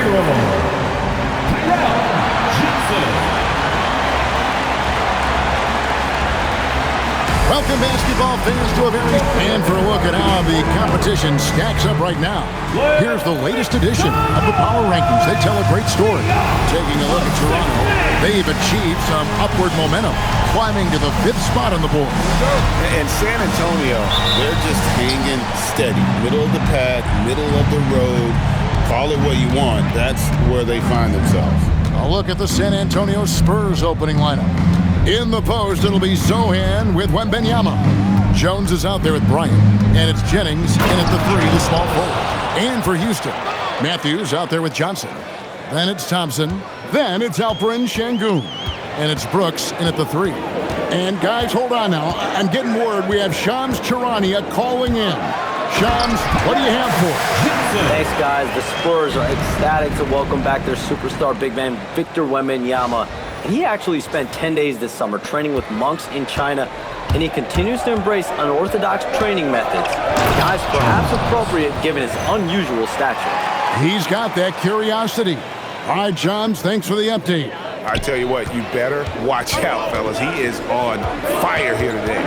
Welcome, basketball fans, to a very and for a look at how the competition stacks up right now. Here's the latest edition of the Power Rankings. They tell a great story. Taking a look at Toronto, they've achieved some upward momentum, climbing to the 5th spot on the board. And San Antonio, they're just hanging steady. Middle of the pack, middle of the road. Call it what you want. That's where they find themselves. A look at the San Antonio Spurs opening lineup. In the post, it'll be Zohan with Wembanyama. Jones is out there with Bryant, and it's Jennings in at the 3, the small forward. And for Houston, Matthews out there with Johnson. Then it's Thompson. Then it's Alperen Sengun. And it's Brooks in at the 3. And guys, hold on now. I'm getting word we have Shams Charania calling in. Shams, what do you have for us? Thanks, guys. The Spurs are ecstatic to welcome back their superstar big man, Victor Wembanyama. And he actually spent 10 days this summer training with monks in China, and he continues to embrace unorthodox training methods. Guys, perhaps appropriate given his unusual stature. He's got that curiosity. All right, Shams, thanks for the update. I tell you what, you better watch out, fellas. He is on fire here today.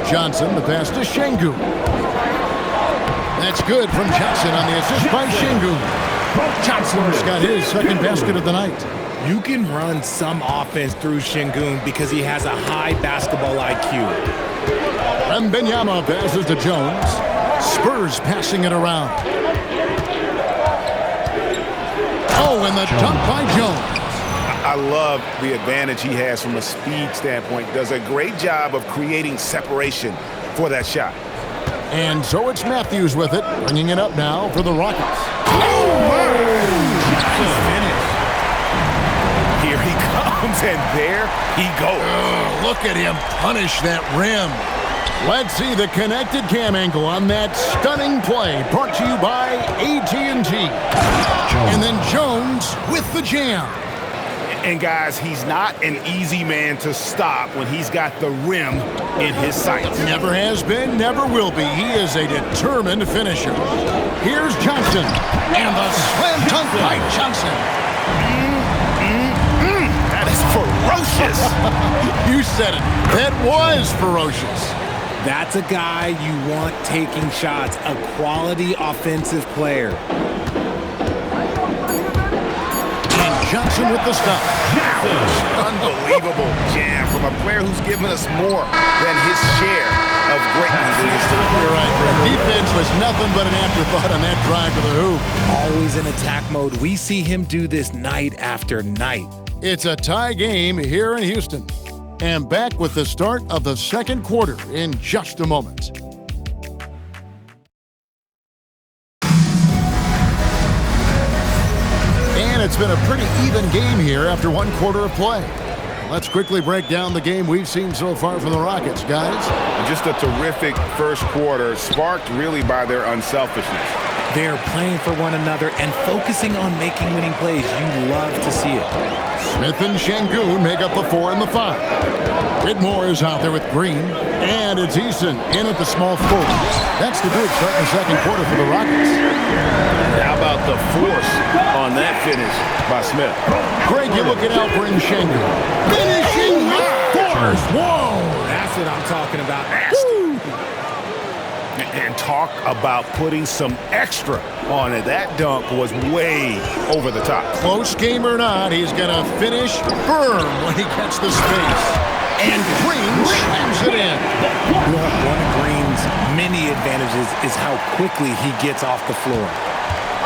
Johnson, the pass to Sengun. That's good from Johnson on the assist by Sengun. Johnson's got his second basket of the night. You can run some offense through Sengun because he has a high basketball IQ. Wembanyama passes to Jones. Spurs passing it around. Oh, and the dunk by Jones. I love the advantage he has from a speed standpoint. Does a great job of creating separation for that shot. And so it's Matthews with it, bringing it up now for the Rockets. Here he comes, and there he goes. Look at him punish that rim. Let's see the connected cam angle on that stunning play, brought to you by AT&T. And then Jones with the jam. And guys, he's not an easy man to stop when he's got the rim in his sights. Never has been, never will be. He is a determined finisher. Here's Johnson, and the slam dunk by Johnson. That is ferocious. You said it. That was ferocious. That's a guy you want taking shots, a quality offensive player. Johnson with the stop. Unbelievable jam from a player who's given us more than his share of greatness in his team. You're right, Greg. Defense was nothing but an afterthought on that drive to the hoop. Always in attack mode. We see him do this night after night. It's a tie game here in Houston. And back with the start of the second quarter in just a moment. It's been a pretty even game here after one quarter of play. Let's quickly break down the game we've seen so far from the Rockets, guys. Just a terrific first quarter, sparked really by their unselfishness. They're playing for one another and focusing on making winning plays. You love to see it. Smith and Sengun make up the 4 and the 5. Whitmore is out there with Green. And it's Eason in at the small forward. That's the good start in the second quarter for the Rockets. How about the force on that finish by Smith? Greg, you look at Alperen Sengun. Finishing with force. Whoa! That's what I'm talking about. And talk about putting some extra on it. That dunk was way over the top. Close game or not, he's going to finish firm when he gets the space. And Green slams it in. One of Green's many advantages is how quickly he gets off the floor.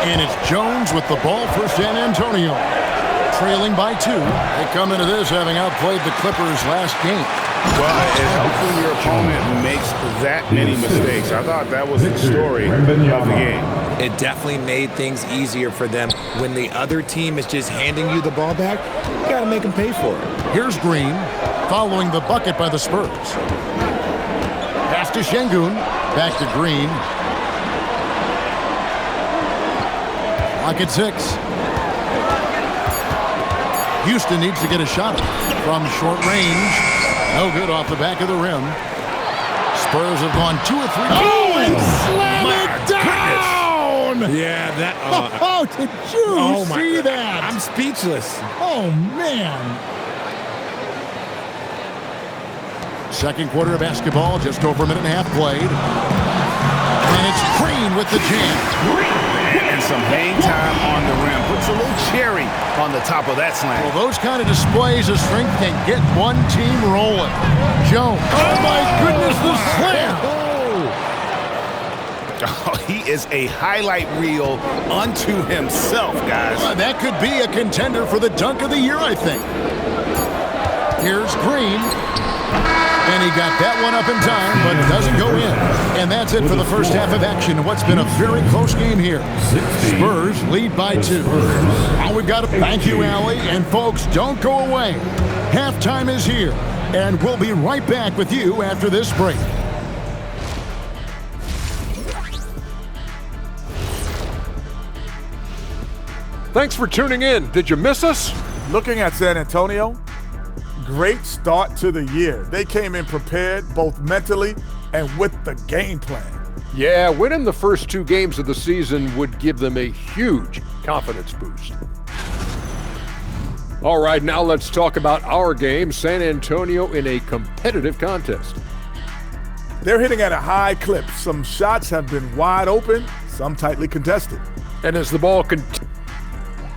And it's Jones with the ball for San Antonio. Trailing by 2. They come into this having outplayed the Clippers last game. Well, and hopefully your opponent makes that many mistakes. I thought that was the story of the game. It definitely made things easier for them. When the other team is just handing you the ball back, you got to make them pay for it. Here's Green, following the bucket by the Spurs. Pass to Sengun, back to Green. Clock at 6. Houston needs to get a shot from short range. No good off the back of the rim. Spurs have gone 2 or 3. Oh, and slam it down! him. Yeah, that. Oh, did you see that? I'm speechless. Oh, man. Second quarter of basketball, just over a minute and a half played. And it's Green with the jam. And some hang time on the rim. Puts a little cherry on the top of that slam. Well, those kind of displays of strength can get one team rolling. Jones. Oh, my goodness, the slam. Oh, he is a highlight reel unto himself, guys. That could be a contender for the dunk of the year, I think. Here's Green. And he got that one up in time, but doesn't go in. And that's it for the first half of action in what's been a very close game here. Spurs lead by 2. Now we've got to thank you, Allie. And folks, don't go away. Halftime is here, and we'll be right back with you after this break. Thanks for tuning in. Did you miss us? Looking at San Antonio, great start to the year. They came in prepared both mentally and with the game plan. Yeah, winning the first 2 games of the season would give them a huge confidence boost. All right, now let's talk about our game, San Antonio in a competitive contest. They're hitting at a high clip. Some shots have been wide open, some tightly contested. And as the ball continues,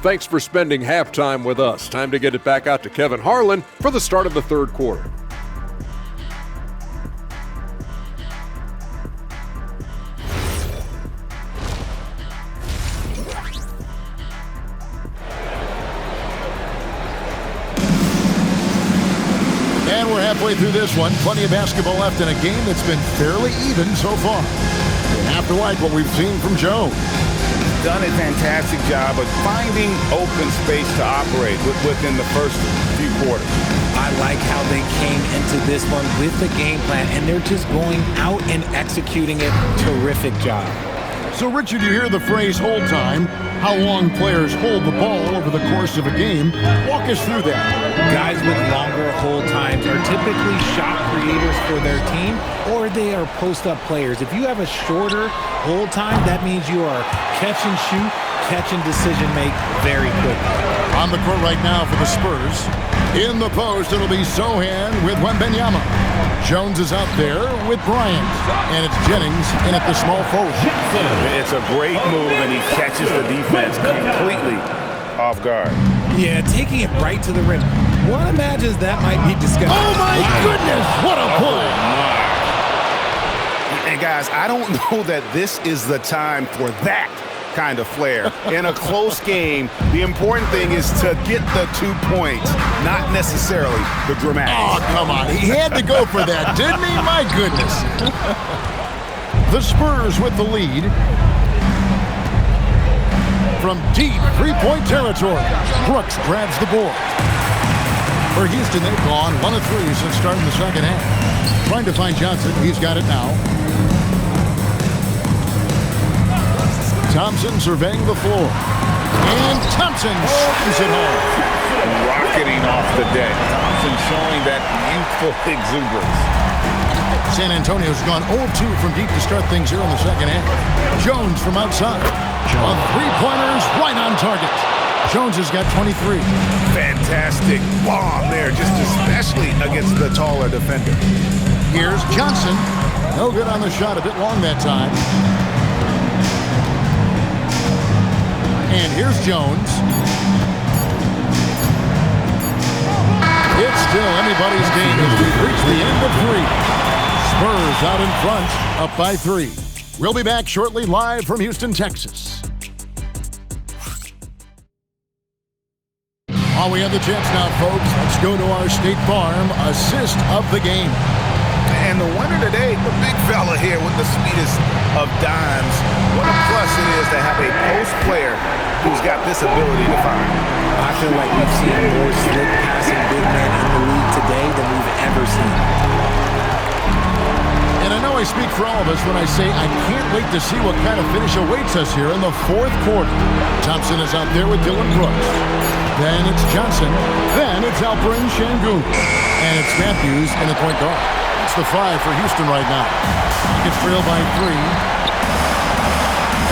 thanks for spending halftime with us. Time to get it back out to Kevin Harlan for the start of the third quarter. And we're halfway through this one. Plenty of basketball left in a game that's been fairly even so far. You have to like what we've seen from Jones. Done a fantastic job of finding open space to operate within the first few quarters. I like how they came into this one with the game plan, and they're just going out and executing it. Terrific job. So, Richard, you hear the phrase hold time, how long players hold the ball over the course of a game. Walk us through that. Guys with longer hold times are typically shot creators for their team, or they are post-up players. If you have a shorter hold time, that means you are catch and shoot, catch and decision make very quickly. On the court right now for the Spurs. In the post, it'll be Sohan with Wembanyama. Jones is out there with Bryant. And it's Jennings in at the small forward. It's a great move, and he catches the defense completely off guard. Yeah, taking it right to the rim. One imagines that might be disgusting. Oh, my goodness! What a play! And, guys, I don't know that this is the time for that kind of flair. In a close game, the important thing is to get the 2 points, not necessarily the dramatics. Oh, come on. He had to go for that, didn't he? My goodness. The Spurs with the lead. From deep three-point territory, Brooks grabs the board. For Houston, they've gone 1 of 3 since starting the second half. Trying to find Johnson. He's got it now. Thompson surveying the floor. And Thompson shoots it home. Rocketing off the deck. Thompson showing that youthful exuberance. San Antonio's gone 0-2 from deep to start things here in the second half. Jones from outside. On three-pointers, right on target. Jones has got 23. Fantastic bomb there, just especially against the taller defender. Here's Johnson. No good on the shot, a bit long that time. And here's Jones. It's still anybody's game as we've reached the end of 3. Spurs out in front, up by 3. We'll be back shortly live from Houston, Texas. While we have the chance now, folks, let's go to our State Farm assist of the game. And the winner today, the big fella here with the sweetest of dimes. What a plus it is to have a post player who's got this ability to find. I feel like we've seen more slick passing big men in the league today than we've ever seen. And I know I speak for all of us when I say I can't wait to see what kind of finish awaits us here in the fourth quarter. Thompson is out there with Dylan Brooks. Then it's Johnson. Then it's Alperen Sengun. And it's Matthews in the point guard. That's the 5 for Houston right now. Gets trailed by 3.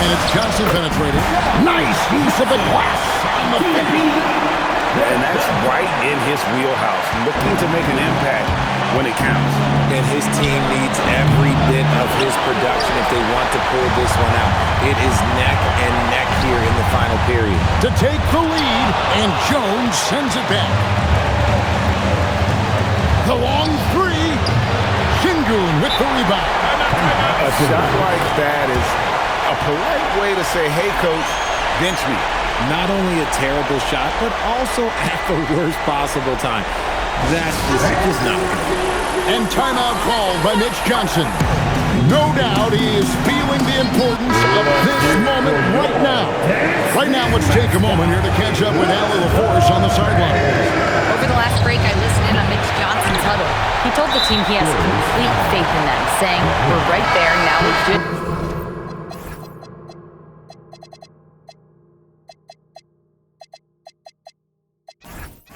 And it's Johnson penetrating. Nice use of the glass on the finish. And that's right in his wheelhouse, looking to make an impact when it counts. And his team needs every bit of his production if they want to pull this one out. It is neck and neck here in the final period. To take the lead, and Jones sends it back. The long three. Sengun with the rebound. A shot like that is a polite way to say, hey, coach, bench me. Not only a terrible shot, but also at the worst possible time. That's just not good. And timeout called by Mitch Johnson. No doubt he is feeling the importance of this moment right now. Right now, let's take a moment here to catch up with Allie LaForce on the sideline. Over the last break, I listened in on Mitch Johnson's huddle. He told the team he has complete faith in them, saying, we're right there, now we should.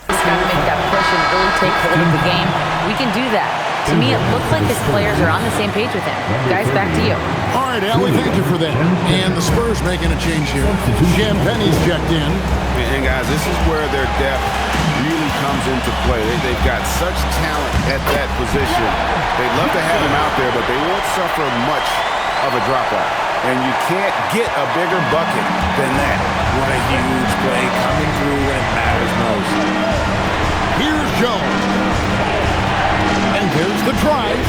Just got to make that push and really take hold of the game. We can do that. To me, it looks like his players are on the same page with him. Guys, back to you. All right, Allie, thank you for that. And the Spurs making a change here. Champagne's checked in. And guys, this is where their depth really comes into play. They've got such talent at that position. They'd love to have him out there, but they won't suffer much of a drop-off. And you can't get a bigger bucket than that. What a huge play coming through when it matters most. Here's Jones. And here's the drive.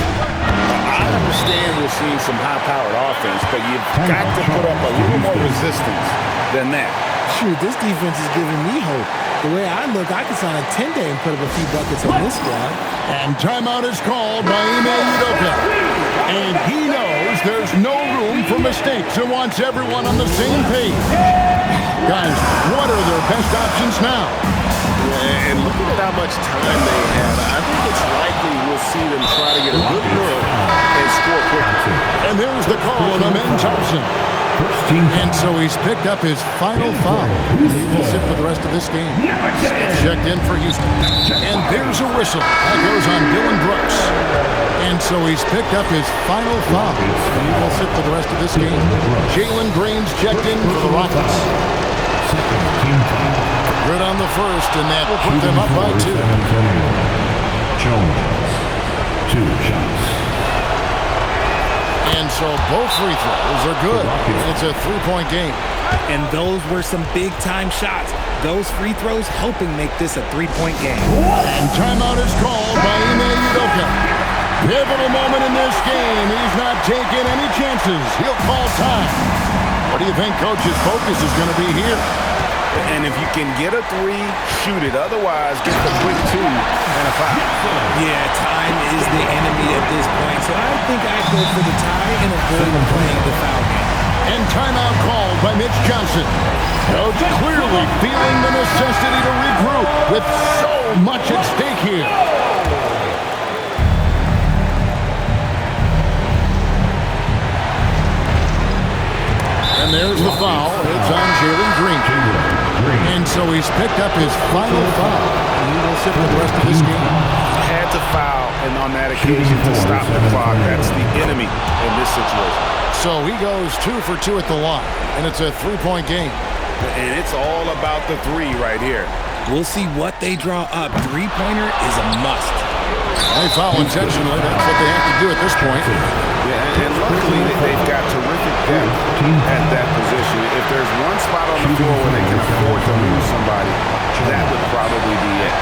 I understand we're seeing some high-powered offense, but you've got to put up a little more resistance than that. Shoot, this defense is giving me hope. The way I look, I could sign a 10-day and put up a few buckets on this squad. And timeout is called by Ime Udoka. And he knows there's no room for mistakes and wants everyone on the same page. Guys, what are their best options now? And looking at how much time they have, I think it's likely we'll see them try to get a good look and score quickly. And there's the call on Amen Thompson. And so he's picked up his final foul. He will sit for the rest of this game. Checked in for Houston. And there's a whistle. That goes on Dylan Brooks. And so he's picked up his final foul. He will sit for the rest of this game. Jalen Green's checked in for the Rockets. Good on the first, and that will put them up by 2. Jones, 2 shots. And so both free throws are good. It's a 3-point game. And those were some big-time shots. Those free throws helping make this a 3-point game. And timeout is called by Ime Udoka. Pivotal moment in this game. He's not taking any chances. He'll call time. What do you think Coach's focus is going to be here? And if you can get a 3, shoot it. Otherwise, get the quick 2 and a foul. Yeah, time is the enemy at this point. So I think I'd go for the tie and avoid playing the foul game. And timeout called by Mitch Johnson. Coach clearly feeling the necessity to regroup with so much at stake here. And there's the foul. It's on Jalen Green. And so he's picked up his final foul. And he will sit for the rest of this game. Had to foul, and on that occasion to stop the clock. That's the enemy in this situation. So he goes 2 for 2 at the line, and it's a 3-point game. And it's all about the 3 right here. We'll see what they draw up. 3-pointer is a must. They foul intentionally. That's what they have to do at this point. Yeah, and luckily they've got terrific depth at that position. If there's one spot on the floor where they can afford to lose somebody, that would probably be it.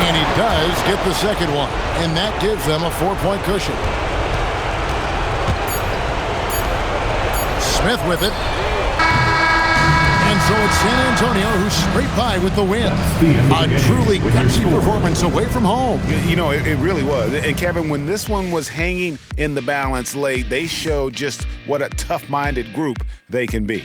And he does get the second one, and that gives them a 4-point cushion. Smith with it. And so it's San Antonio who scraped by with the win. A truly gutsy performance away from home. You know, it really was. And Kevin, when this one was hanging in the balance late, they showed just what a tough-minded group they can be.